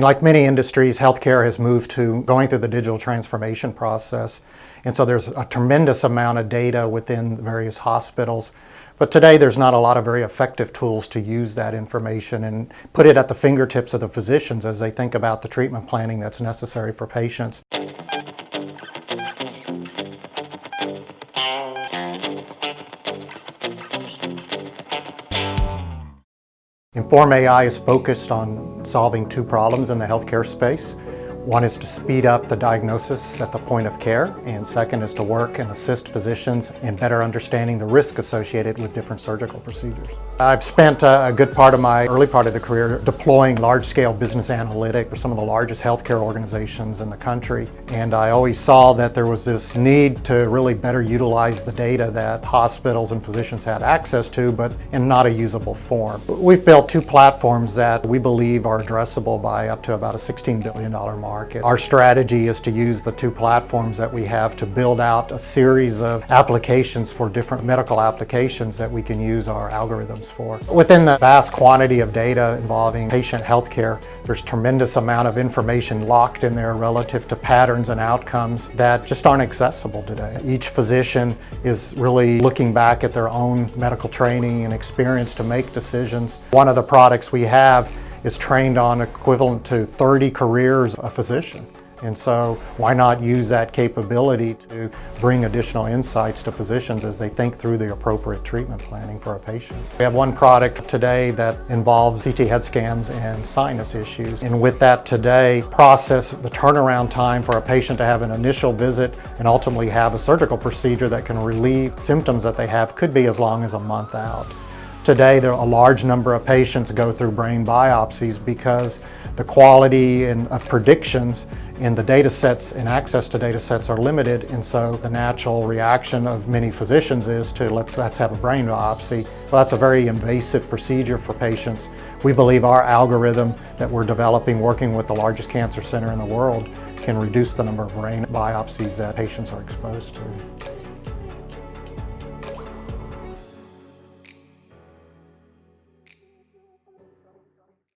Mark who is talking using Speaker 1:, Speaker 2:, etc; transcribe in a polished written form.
Speaker 1: Like many industries, healthcare has moved to going through the digital transformation process. And so there's a tremendous amount of data within various hospitals. But today there's not a lot of very effective tools to use that information and put it at the fingertips of the physicians as they think about the treatment planning that's necessary for patients. InformAI is focused on solving two problems in the healthcare space. One is to speed up the diagnosis at the point of care, and second is to work and assist physicians in better understanding the risk associated with different surgical procedures. I've spent a good part of my early part of the career deploying large-scale business analytics for some of the largest healthcare organizations in the country, and I always saw that there was this need to really better utilize the data that hospitals and physicians had access to, but in not a usable form. We've built two platforms that we believe are addressable by up to about a $16 billion market. Our strategy is to use the two platforms that we have to build out a series of applications for different medical applications that we can use our algorithms for. Within the vast quantity of data involving patient healthcare, there's tremendous amount of information locked in there relative to patterns and outcomes that just aren't accessible today. Each physician is really looking back at their own medical training and experience to make decisions. One of the products we have is trained on equivalent to 30 careers a physician. And so why not use that capability to bring additional insights to physicians as they think through the appropriate treatment planning for a patient. We have one product today that involves CT head scans and sinus issues. And with that today, process the turnaround time for a patient to have an initial visit and ultimately have a surgical procedure that can relieve symptoms that they have could be as long as a month out. Today, a large number of patients go through brain biopsies because the quality of predictions in the data sets and access to data sets are limited, and so the natural reaction of many physicians is to let's have a brain biopsy. Well, that's a very invasive procedure for patients. We believe our algorithm that we're developing, working with the largest cancer center in the world, can reduce the number of brain biopsies that patients are exposed to.